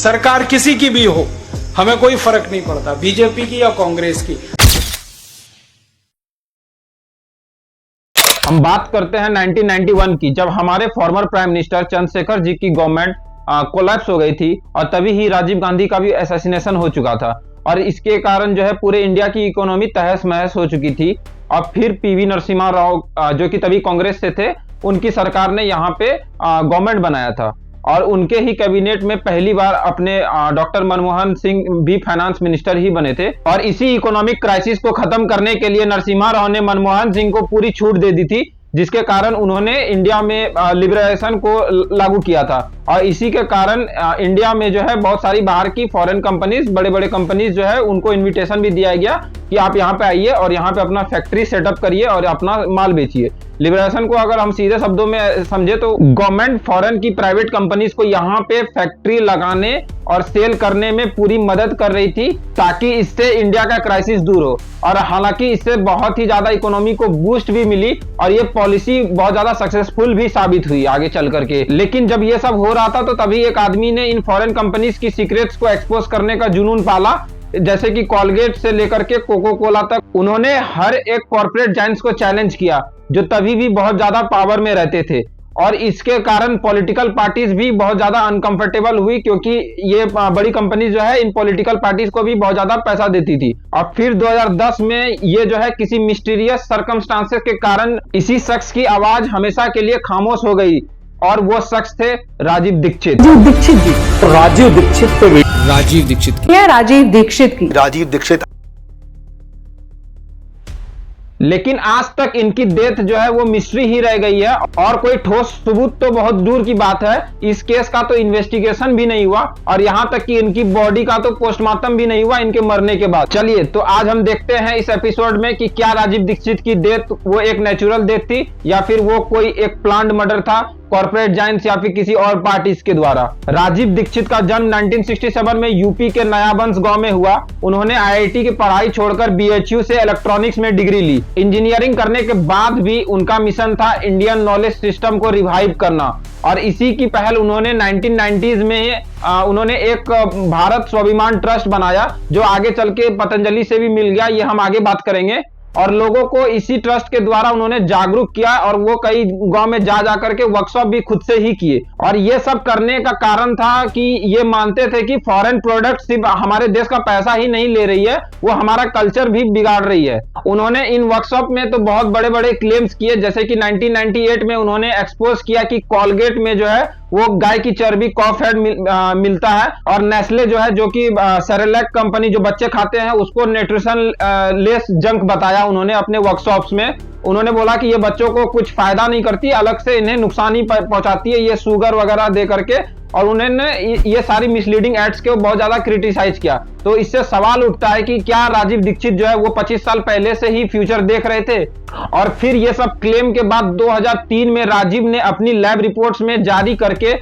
सरकार किसी की भी हो, हमें कोई फर्क नहीं पड़ता, बीजेपी की या कांग्रेस की। हम बात करते हैं 1991 की, जब हमारे former prime minister Chandrashekhar ji की गवर्नमेंट कोलैप्स हो गई थी और तभी ही राजीव गांधी का भी असैसिनेशन हो चुका था और इसके कारण जो है पूरे इंडिया की इकोनॉमी तहस महस हो चुकी थी। और फिर पीवी नरसिम्हा राव जो कि तभी कांग्रेस से थे, उनकी सरकार ने यहाँ पे गवर्नमेंट बनाया था और उनके ही कैबिनेट में पहली बार अपने डॉक्टर मनमोहन सिंह भी फाइनेंस मिनिस्टर ही बने थे। और इसी इकोनॉमिक क्राइसिस को खत्म करने के लिए नरसिम्हा राव ने मनमोहन सिंह को पूरी छूट दे दी थी, जिसके कारण उन्होंने इंडिया में लिबरलाइजेशन को लागू किया था। और इसी के कारण इंडिया में जो है बहुत सारी बाहर की फॉरेन कंपनीज, बड़े बड़े कंपनीज जो है उनको इनविटेशन भी दिया गया कि आप यहाँ पे आइए और यहाँ पे अपना फैक्ट्री सेटअप करिए और अपना माल बेचिए। लिबरेशन को अगर हम सीधे शब्दों में समझे तो गवर्नमेंट फॉरेन की प्राइवेट कंपनीज को यहाँ पे फैक्ट्री लगाने और सेल करने में पूरी मदद कर रही थी ताकि इससे इंडिया का क्राइसिस दूर हो। और हालांकि इससे बहुत ही ज्यादा इकोनॉमी को बूस्ट भी मिली और ये पॉलिसी बहुत ज्यादा सक्सेसफुल भी साबित हुई आगे चल करके। लेकिन जब ये सब हो रहा था तो तभी एक आदमी ने इन फॉरेन कंपनीज की सीक्रेट्स को एक्सपोज करने का जुनून पाला, जैसे कि कॉलगेट से लेकर के कोको कोला तक। उन्होंने हर एक कॉर्पोरेट जायंट्स को चैलेंज किया जो तभी भी बहुत ज्यादा पावर में रहते थे और इसके कारण पॉलिटिकल पार्टीज भी बहुत ज्यादा अनकंफर्टेबल हुई, क्योंकि ये बड़ी कंपनी जो है इन पॉलिटिकल पार्टीज को भी बहुत ज्यादा पैसा देती थी। और फिर 2010 में ये जो है किसी मिस्टीरियस सर्कमस्टांसेस के कारण इसी शख्स की आवाज हमेशा के लिए खामोश हो गई और वो शख्स थे राजीव दीक्षित। राजीव दीक्षित। लेकिन आज तक इनकी डेथ जो है वो मिस्ट्री ही रह गई है और कोई ठोस सबूत तो बहुत दूर की बात है। इस केस का तो इन्वेस्टिगेशन भी नहीं हुआ और यहाँ तक कि इनकी बॉडी का तो पोस्टमार्टम भी नहीं हुआ इनके मरने के बाद। चलिए तो आज हम देखते हैं इस एपिसोड में कि क्या राजीव दीक्षित की डेथ वो एक नेचुरल डेथ थी या फिर वो कोई एक प्लान्ड मर्डर था कॉर्पोरेट जायंट्स या फिर किसी और पार्टीज के द्वारा। राजीव दीक्षित का जन्म 1967 में यूपी के नयाबंश गांव में हुआ। उन्होंने आईआईटी की पढ़ाई छोड़कर बीएचयू से इलेक्ट्रॉनिक्स में डिग्री ली। इंजीनियरिंग करने के बाद भी उनका मिशन था इंडियन नॉलेज सिस्टम को रिवाइव करना और इसी की पहल उन्होंने 1990s में उन्होंने एक भारत स्वाभिमान ट्रस्ट बनाया जो आगे चल के पतंजलि से भी मिल गया, ये हम आगे बात करेंगे। और लोगों को इसी ट्रस्ट के द्वारा उन्होंने जागरूक किया और वो कई गांव में जा करके वर्कशॉप भी खुद से ही किए। और ये सब करने का कारण था कि ये मानते थे कि फॉरेन प्रोडक्ट सिर्फ हमारे देश का पैसा ही नहीं ले रही है, वो हमारा कल्चर भी बिगाड़ रही है। उन्होंने इन वर्कशॉप में तो बहुत बड़े बड़े क्लेम्स किए, जैसे कि 1998 में उन्होंने एक्सपोज किया कि कॉलगेट में जो है वो गाय की चर्बी कॉफ हेड मिलता है और नेस्ले जो है, जो कि सेरेलैक कंपनी जो बच्चे खाते हैं, उसको न्यूट्रिशन लेस जंक बताया उन्होंने अपने वर्कशॉप्स में। उन्होंने बोला कि ये बच्चों को कुछ फायदा नहीं करती, अलग से इन्हें नुकसान ही पहुंचाती है ये शुगर वगैरह दे करके। और उन्होंने ये सारी मिसलीडिंग एड्स को बहुत ज्यादा क्रिटिसाइज किया। तो इससे सवाल उठता है कि क्या राजीव दीक्षित जो है वो 25 साल पहले से ही फ्यूचर देख रहे थे? और फिर ये सब क्लेम के बाद 2003 में राजीव ने अपनी लैब रिपोर्ट्स में जारी करके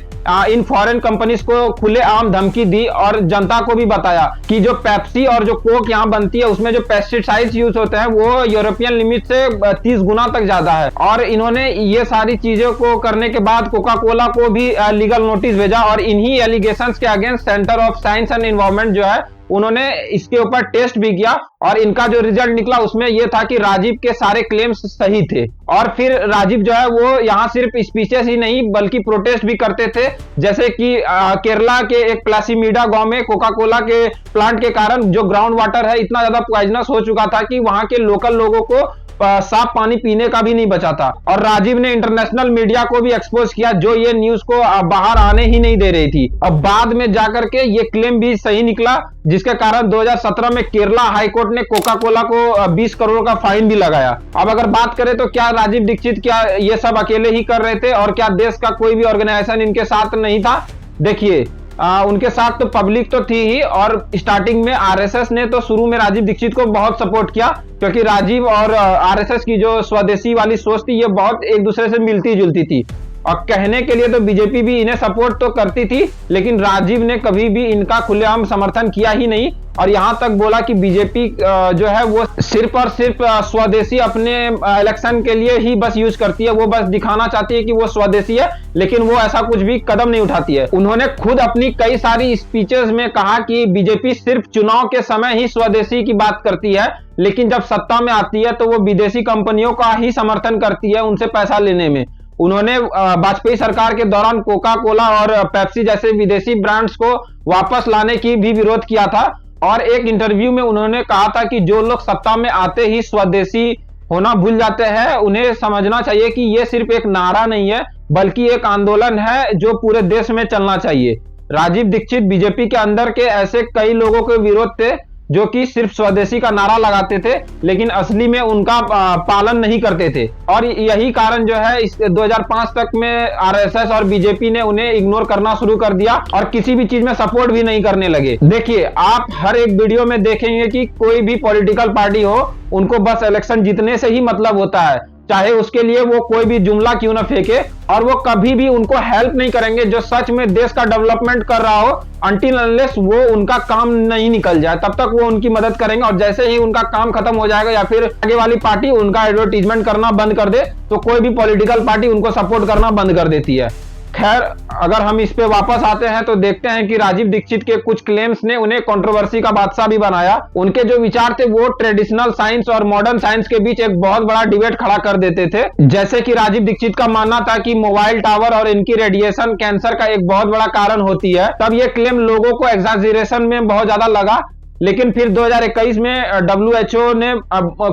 इन फॉरेन कंपनीज को खुलेआम धमकी दी और जनता को भी बताया कि जो पेप्सी और जो कोक यहाँ बनती है उसमें जो पेस्टिसाइड्स यूज होते हैं वो यूरोपियन लिमिट से 30 गुना तक ज्यादा है। और इन्होंने ये सारी चीजों को करने के बाद कोका कोला को भी लीगल नोटिस भेजा और इन्हीं एलिगेशंस के against centre of science and environment जो है उन्होंने इसके ऊपर टेस्ट भी किया और इनका जो रिजल्ट निकला उसमें यह था कि राजीव के सारे क्लेम्स सही थे। और फिर राजीव जो है वो यहाँ सिर्फ स्पीचेस ही नहीं बल्कि प्रोटेस्ट भी करते थे, जैसे कि केरला के एक प्लासीमीडा गांव में कोका कोला के प्लांट के कारण जो ग्राउंड वाटर है इतना ज्यादा पॉइजनस हो चुका था कि वहां के लोकल लोगों को साफ पानी पीने का भी नहीं बचा था। और राजीव ने इंटरनेशनल मीडिया को भी एक्सपोज किया जो ये न्यूज को बाहर आने ही नहीं दे रही थी। अब बाद में जाकर के ये क्लेम भी सही निकला, जिसके कारण 2017 में केरला हाईकोर्ट ने कोका कोला को 20 करोड़ का फाइन भी लगाया। अब अगर बात करें तो क्या राजीव दीक्षित क्या ये सब अकेले ही कर रहे थे और क्या देश का कोई भी ऑर्गेनाइजेशन इनके साथ नहीं था? देखिए उनके साथ तो पब्लिक तो थी ही और स्टार्टिंग में आरएसएस ने तो शुरू में राजीव दीक्षित को बहुत सपोर्ट किया, क्योंकि राजीव और आरएसएस की जो स्वदेशी वाली सोच थी ये बहुत एक दूसरे से मिलती जुलती थी। और कहने के लिए तो बीजेपी भी इन्हें सपोर्ट तो करती थी, लेकिन राजीव ने कभी भी इनका खुलेआम समर्थन किया ही नहीं। और यहां तक बोला कि बीजेपी जो है वो सिर्फ और सिर्फ स्वदेशी अपने इलेक्शन के लिए ही बस यूज करती है, वो बस दिखाना चाहती है कि वो स्वदेशी है, लेकिन वो ऐसा कुछ भी कदम नहीं उठाती है। उन्होंने खुद अपनी कई सारी स्पीचेस में कहा कि बीजेपी सिर्फ चुनाव के समय ही स्वदेशी की बात करती है, लेकिन जब सत्ता में आती है तो वो विदेशी कंपनियों का ही समर्थन करती है उनसे पैसा लेने में। उन्होंने वाजपेयी सरकार के दौरान कोका कोला और पेप्सी जैसे विदेशी ब्रांड्स को वापस लाने की भी विरोध किया था। और एक इंटरव्यू में उन्होंने कहा था कि जो लोग सत्ता में आते ही स्वदेशी होना भूल जाते हैं, उन्हें समझना चाहिए कि यह सिर्फ एक नारा नहीं है, बल्कि एक आंदोलन है जो पूरे देश में चलना चाहिए। राजीव दीक्षित बीजेपी के अंदर के ऐसे कई लोगों के विरोध थे जो कि सिर्फ स्वदेशी का नारा लगाते थे, लेकिन असली में उनका पालन नहीं करते थे। और यही कारण जो है इस 2005 तक में आरएसएस और बीजेपी ने उन्हें इग्नोर करना शुरू कर दिया और किसी भी चीज में सपोर्ट भी नहीं करने लगे। देखिए, आप हर एक वीडियो में देखेंगे कि कोई भी पॉलिटिकल पार्टी हो, उनको बस इलेक्शन जीतने से ही मतलब होता है, चाहे उसके लिए वो कोई भी जुमला क्यों ना फेंके, और वो कभी भी उनको हेल्प नहीं करेंगे जो सच में देश का डेवलपमेंट कर रहा हो। अनटिल अनलेस वो उनका काम नहीं निकल जाए तब तक वो उनकी मदद करेंगे, और जैसे ही उनका काम खत्म हो जाएगा या फिर आगे वाली पार्टी उनका एडवर्टीजमेंट करना बंद कर दे तो कोई भी पॉलिटिकल पार्टी उनको सपोर्ट करना बंद कर देती है। खैर, अगर हम इस पे वापस आते हैं तो देखते हैं कि राजीव दीक्षित के कुछ क्लेम्स ने उन्हें कंट्रोवर्सी का बादशाह भी बनाया। उनके जो विचार थे वो ट्रेडिशनल साइंस और मॉडर्न साइंस के बीच एक बहुत बड़ा डिबेट खड़ा कर देते थे। जैसे कि राजीव दीक्षित का मानना था कि मोबाइल टावर और इनकी रेडिएशन कैंसर का एक बहुत बड़ा कारण होती है। तब ये क्लेम लोगों को एग्जैजरेशन में बहुत ज्यादा लगा, लेकिन फिर 2021 में WHO ने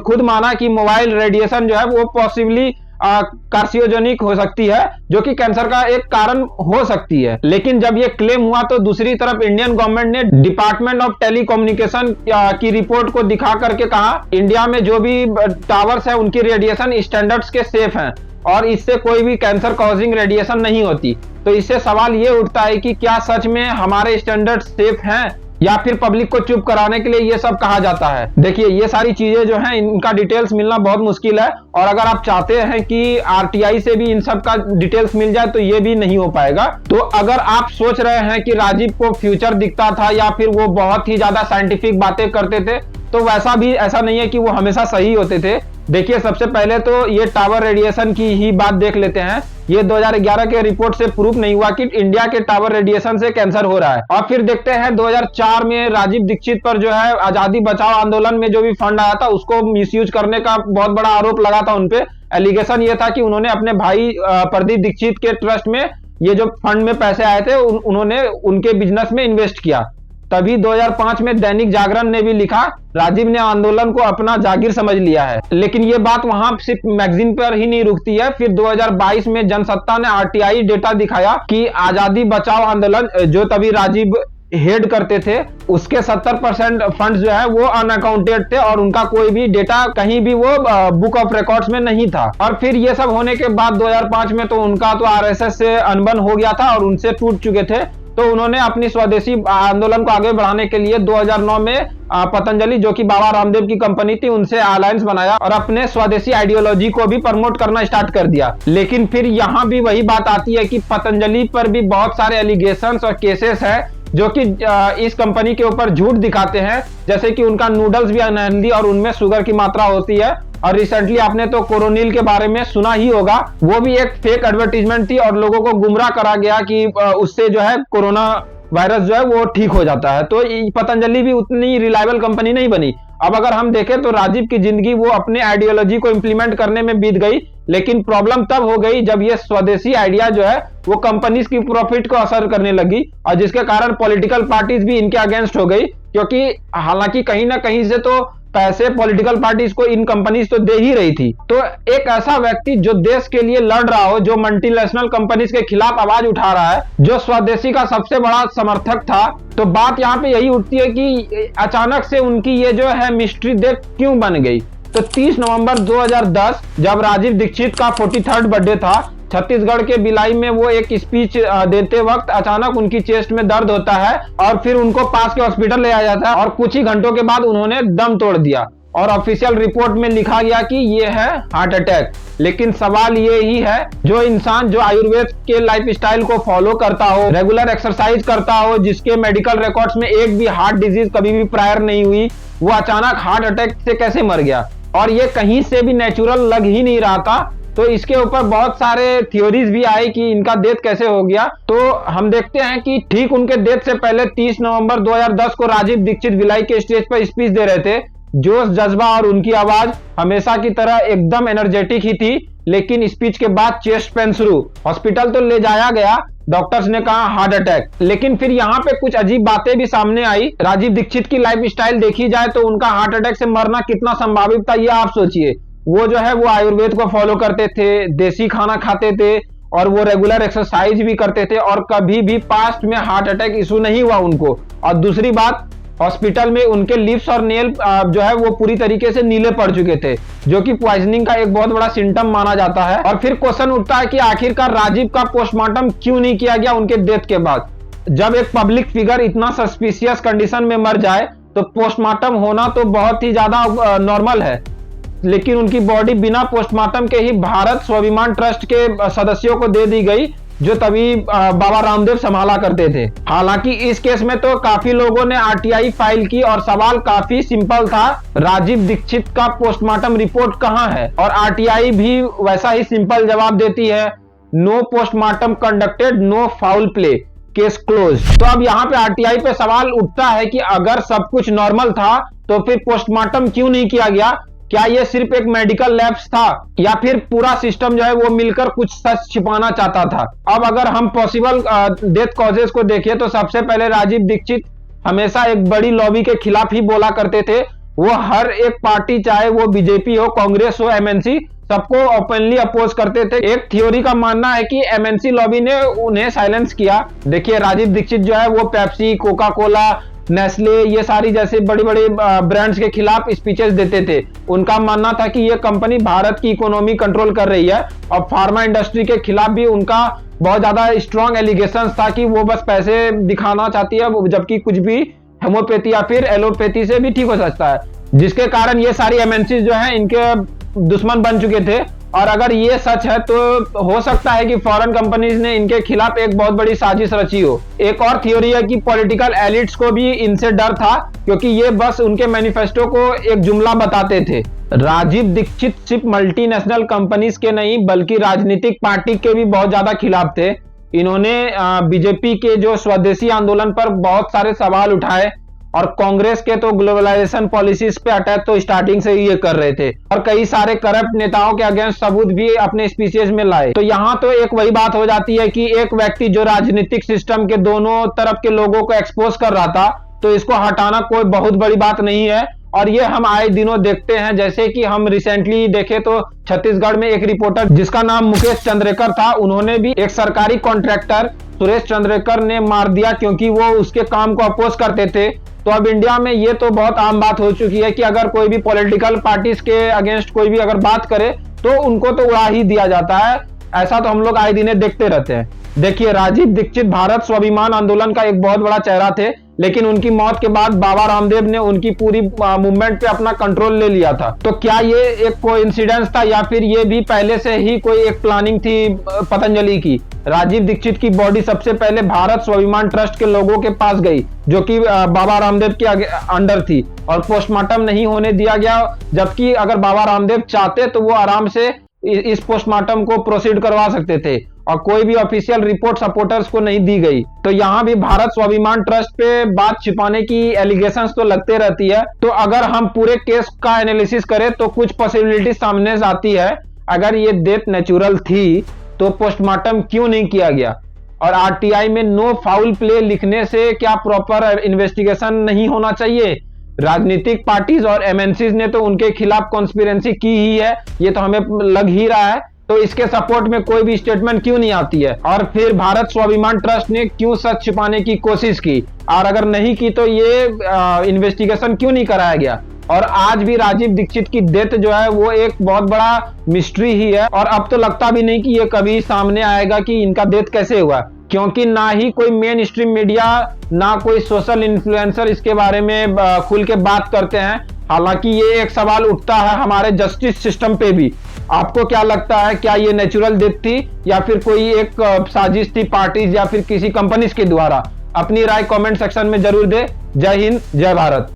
खुद माना कि मोबाइल रेडिएशन जो है वो पॉसिबली कार्सियोजेनिक हो सकती है, जो कि कैंसर का एक कारण हो सकती है। लेकिन जब ये क्लेम हुआ तो दूसरी तरफ इंडियन गवर्नमेंट ने डिपार्टमेंट ऑफ टेलीकम्युनिकेशन की रिपोर्ट को दिखा करके कहा इंडिया में जो भी टावर्स है उनकी रेडिएशन स्टैंडर्ड्स के सेफ हैं और इससे कोई भी कैंसर कॉजिंग रेडिएशन नहीं होती। तो इससे सवाल ये उठता है कि क्या सच में हमारे स्टैंडर्ड सेफ हैं या फिर पब्लिक को चुप कराने के लिए ये सब कहा जाता है। देखिए, ये सारी चीजें जो हैं इनका डिटेल्स मिलना बहुत मुश्किल है, और अगर आप चाहते हैं कि आरटीआई से भी इन सब का डिटेल्स मिल जाए तो ये भी नहीं हो पाएगा। तो अगर आप सोच रहे हैं कि राजीव को फ्यूचर दिखता था या फिर वो बहुत ही ज्यादा साइंटिफिक बातें करते थे, तो वैसा भी ऐसा नहीं है कि वो हमेशा सही होते थे। देखिए, सबसे पहले तो ये टावर रेडिएशन की ही बात देख लेते हैं। ये 2011 के रिपोर्ट से प्रूफ नहीं हुआ कि इंडिया के टावर रेडिएशन से कैंसर हो रहा है। और फिर देखते हैं 2004 में राजीव दीक्षित पर जो है आजादी बचाओ आंदोलन में जो भी फंड आया था उसको मिसयूज करने का बहुत बड़ा आरोप लगा था उनपे। एलिगेशन ये था कि उन्होंने अपने भाई प्रदीप दीक्षित के ट्रस्ट में ये जो फंड में पैसे आए थे उन्होंने उनके बिजनेस में इन्वेस्ट किया। तभी 2005 में दैनिक जागरण ने भी लिखा राजीव ने आंदोलन को अपना जागीर समझ लिया है। लेकिन ये बात वहां सिर्फ मैगजीन पर ही नहीं रुकती है। फिर 2022 में जनसत्ता ने आरटीआई डेटा दिखाया कि आजादी बचाओ आंदोलन जो तभी राजीव हेड करते थे उसके 70% फंड जो है वो अनअकाउंटेड थे और उनका कोई भी डेटा कहीं भी वो बुक ऑफ रिकॉर्ड्स में नहीं था। और फिर ये सब होने के बाद 2005 में तो उनका तो आरएसएस से अनबन हो गया था और उनसे टूट चुके थे। तो उन्होंने अपनी स्वदेशी आंदोलन को आगे बढ़ाने के लिए 2009 में पतंजलि जो कि बाबा रामदेव की कंपनी थी उनसे अलायंस बनाया और अपने स्वदेशी आइडियोलॉजी को भी प्रमोट करना स्टार्ट कर दिया। लेकिन फिर यहाँ भी वही बात आती है कि पतंजलि पर भी बहुत सारे एलिगेशंस और केसेस हैं जो कि इस कंपनी के ऊपर झूठ दिखाते हैं, जैसे कि उनका नूडल्स भी अनहेल्दी और उनमें शुगर की मात्रा होती है। और रिसेंटली आपने तो कोरोनिल के बारे में सुना ही होगा, वो भी एक फेक एडवर्टीजमेंट थी और लोगों को गुमराह करा गया कि उससे जो है कोरोना वायरस जो है वो ठीक हो जाता है। तो पतंजलि भी उतनी रिलायबल कंपनी नहीं बनी। अब अगर हम देखें तो राजीव की जिंदगी वो अपने आइडियोलॉजी को इंप्लीमेंट करने में बीत गई, लेकिन प्रॉब्लम तब हो गई जब ये स्वदेशी आइडिया जो है वो कंपनीज की प्रॉफिट को असर करने लगी और जिसके कारण पॉलिटिकल पार्टीज भी इनके अगेंस्ट हो गई। क्योंकि हालांकि कहीं ना कहीं से तो पैसे पॉलिटिकल पार्टीज को इन कंपनीज तो दे ही रही थी। तो एक ऐसा व्यक्ति जो देश के लिए लड़ रहा हो, जो मल्टीनेशनल कंपनीज के खिलाफ आवाज उठा रहा है, जो स्वदेशी का सबसे बड़ा समर्थक था, तो बात यहाँ पे यही उठती है कि अचानक से उनकी ये जो है मिस्ट्री डेथ क्यों बन गई। तो 30 नवंबर 2010 जब राजीव दीक्षित का 43rd बर्थडे था, छत्तीसगढ़ के बिलाई में वो एक स्पीच देते वक्त अचानक उनकी चेस्ट में दर्द होता है और फिर उनको पास के हॉस्पिटल ले आया जाता है और कुछ ही घंटों के बाद उन्होंने दम तोड़ दिया। और ऑफिशियल रिपोर्ट में लिखा गया कि ये है हार्ट अटैक। लेकिन सवाल ये ही है, जो इंसान जो आयुर्वेद के लाइफस्टाइल को फॉलो करता हो, रेगुलर एक्सरसाइज करता हो, जिसके मेडिकल रिकॉर्ड्स में एक भी हार्ट डिजीज कभी भी प्रायर नहीं हुई, वो अचानक हार्ट अटैक से कैसे मर गया? और ये कहीं से भी नेचुरल लग ही नहीं रहा था। तो इसके ऊपर बहुत सारे थ्योरीज भी आए कि इनका डेथ कैसे हो गया। तो हम देखते हैं कि ठीक उनके डेथ से पहले 30 नवंबर 2010 को राजीव दीक्षित भिलाई के स्टेज पर स्पीच दे रहे थे। जोश, जज्बा और उनकी आवाज हमेशा की तरह एकदम एनर्जेटिक ही थी। लेकिन स्पीच के बाद चेस्ट पेन शुरू। हॉस्पिटल तो ले जाया गया, डॉक्टर्स ने कहा हार्ट अटैक। लेकिन फिर यहाँ पे कुछ अजीब बातें भी सामने आई। राजीव दीक्षित की लाइफस्टाइल देखी जाए तो उनका हार्ट अटैक से मरना कितना संभावित था, ये आप सोचिए। वो जो है वो आयुर्वेद को फॉलो करते थे, देसी खाना खाते थे और वो रेगुलर एक्सरसाइज भी करते थे और कभी भी पास्ट में हार्ट अटैक इशू नहीं हुआ उनको। और दूसरी बात, हॉस्पिटल में उनके लिप्स और नेल जो है वो पूरी तरीके से नीले पड़ चुके थे, जो कि पॉइजनिंग का एक बहुत बड़ा सिम्टम माना जाता है। और फिर क्वेश्चन उठता है कि आखिरकार राजीव का पोस्टमार्टम क्यों नहीं किया गया उनके डेथ के बाद? जब एक पब्लिक फिगर इतना सस्पिशियस कंडीशन में मर जाए तो पोस्टमार्टम होना तो बहुत ही ज्यादा नॉर्मल है। लेकिन उनकी बॉडी बिना पोस्टमार्टम के ही भारत स्वाभिमान ट्रस्ट के सदस्यों को दे दी गई, जो तभी बाबा रामदेव संभाला करते थे। हालांकि इस केस में तो काफी लोगों ने आरटीआई फाइल की और सवाल काफी सिंपल था, राजीव दीक्षित का पोस्टमार्टम रिपोर्ट कहां है? और आरटीआई भी वैसा ही सिंपल जवाब देती है, no postmortem conducted, no foul play, case close. तो अब यहाँ पे आरटीआई पे सवाल उठता है कि अगर सब कुछ नॉर्मल था तो फिर पोस्टमार्टम क्यों नहीं किया गया? क्या ये सिर्फ एक मेडिकल लैप्स था या फिर पूरा सिस्टम जो है वो मिलकर कुछ सच छिपाना चाहता था? अब अगर हम पॉसिबल डेथ कॉजेस को देखें तो सबसे पहले राजीव दीक्षित हमेशा एक बड़ी लॉबी के खिलाफ ही बोला करते थे। वो हर एक पार्टी, चाहे वो बीजेपी हो, कांग्रेस हो, एमएनसी, सबको ओपनली अपोज करते थे। एक थ्योरी का मानना है कि एमएनसी लॉबी ने उन्हें साइलेंस किया। देखिए, राजीव दीक्षित जो है वो पेप्सी, कोका कोला, नेस्ले, ये सारी जैसे बड़ी बड़ी ब्रांड्स के खिलाफ स्पीचेस देते थे। उनका मानना था कि ये कंपनी भारत की इकोनॉमी कंट्रोल कर रही है और फार्मा इंडस्ट्री के खिलाफ भी उनका बहुत ज्यादा स्ट्रॉन्ग एलिगेशंस था कि वो बस पैसे दिखाना चाहती है, जबकि कुछ भी होम्योपैथी या फिर एलोपैथी से भी ठीक हो सकता है। जिसके कारण ये सारी एमएनसी जो है इनके दुश्मन बन चुके थे। और अगर ये सच है तो हो सकता है कि फॉरेन कंपनीज ने इनके खिलाफ एक बहुत बड़ी साजिश रची हो। एक और थ्योरी है कि पॉलिटिकल एलिट्स को भी इनसे डर था, क्योंकि ये बस उनके मैनिफेस्टो को एक जुमला बताते थे। राजीव दीक्षित सिर्फ मल्टीनेशनल कंपनीज के नहीं बल्कि राजनीतिक पार्टी के भी बहुत ज्यादा खिलाफ थे। इन्होंने बीजेपी के जो स्वदेशी आंदोलन पर बहुत सारे सवाल उठाए और कांग्रेस के तो ग्लोबलाइजेशन पॉलिसीज पे अटैक तो स्टार्टिंग से ही ये कर रहे थे और कई सारे करप्ट नेताओं के अगेंस्ट सबूत भी अपने स्पीचेस में लाए। तो यहाँ तो एक वही बात हो जाती है कि एक व्यक्ति जो राजनीतिक सिस्टम के दोनों तरफ के लोगों को एक्सपोज कर रहा था, तो इसको हटाना कोई बहुत बड़ी बात नहीं है। और ये हम आए दिनों देखते हैं। जैसे कि हम रिसेंटली देखे तो छत्तीसगढ़ में एक रिपोर्टर जिसका नाम मुकेश चंद्रेकर था, उन्होंने भी एक सरकारी कॉन्ट्रैक्टर सुरेश चंद्रेकर ने मार दिया क्योंकि वो उसके काम को अपोज करते थे। तो अब इंडिया में ये तो बहुत आम बात हो चुकी है कि अगर कोई भी पॉलिटिकल पार्टीज के अगेंस्ट कोई भी अगर बात करे तो उनको तो उड़ा ही दिया जाता है। ऐसा तो हम लोग आए दिन देखते रहते हैं। देखिए, राजीव दीक्षित भारत स्वाभिमान आंदोलन का एक बहुत बड़ा चेहरा थे, लेकिन उनकी मौत के बाद बाबा रामदेव ने उनकी पूरी मूवमेंट पे अपना कंट्रोल ले लिया था। तो क्या ये एक कोइंसिडेंस था या फिर ये भी पहले से ही कोई एक प्लानिंग थी पतंजलि की? राजीव दीक्षित की बॉडी सबसे पहले भारत स्वाभिमान ट्रस्ट के लोगों के पास गई, जो कि बाबा रामदेव के अंडर थी, और पोस्टमार्टम नहीं होने दिया गया। जबकि अगर बाबा रामदेव चाहते तो वो आराम से इस पोस्टमार्टम को प्रोसीड करवा सकते थे और कोई भी ऑफिशियल रिपोर्ट सपोर्टर्स को नहीं दी गई। तो यहाँ भी भारत स्वाभिमान ट्रस्ट पे बात छिपाने की एलिगेशंस तो लगते रहती है। तो अगर हम पूरे केस का एनालिसिस करें तो कुछ पॉसिबिलिटी सामने आती है। अगर ये डेथ नेचुरल थी तो पोस्टमार्टम क्यों नहीं किया गया? और आरटीआई में नो फाउल प्ले लिखने से क्या प्रॉपर इन्वेस्टिगेशन नहीं होना चाहिए? राजनीतिक पार्टीज और एमएनसीज ने तो उनके खिलाफ कॉन्स्पिरेंसी की ही है, ये तो हमें लग ही रहा है। तो इसके सपोर्ट में कोई भी स्टेटमेंट क्यों नहीं आती है? और फिर भारत स्वाभिमान ट्रस्ट ने क्यों सच छिपाने की कोशिश की? और अगर नहीं की तो ये इन्वेस्टिगेशन क्यों नहीं कराया गया? और आज भी राजीव दीक्षित की डेथ जो है वो एक बहुत बड़ा मिस्ट्री ही है। और अब तो लगता भी नहीं कि ये कभी सामने आएगा कि इनका डेथ कैसे हुआ, क्योंकि ना ही कोई मेन स्ट्रीम मीडिया ना कोई सोशल इन्फ्लुएंसर इसके बारे में खुल के बात करते हैं। हालांकि ये एक सवाल उठता है हमारे जस्टिस सिस्टम पे भी। आपको क्या लगता है, क्या ये नेचुरल डेथ थी या फिर कोई एक साजिश थी पार्टीज या फिर किसी कंपनीज के द्वारा? अपनी राय कमेंट सेक्शन में जरूर दे। जय हिंद, जय भारत।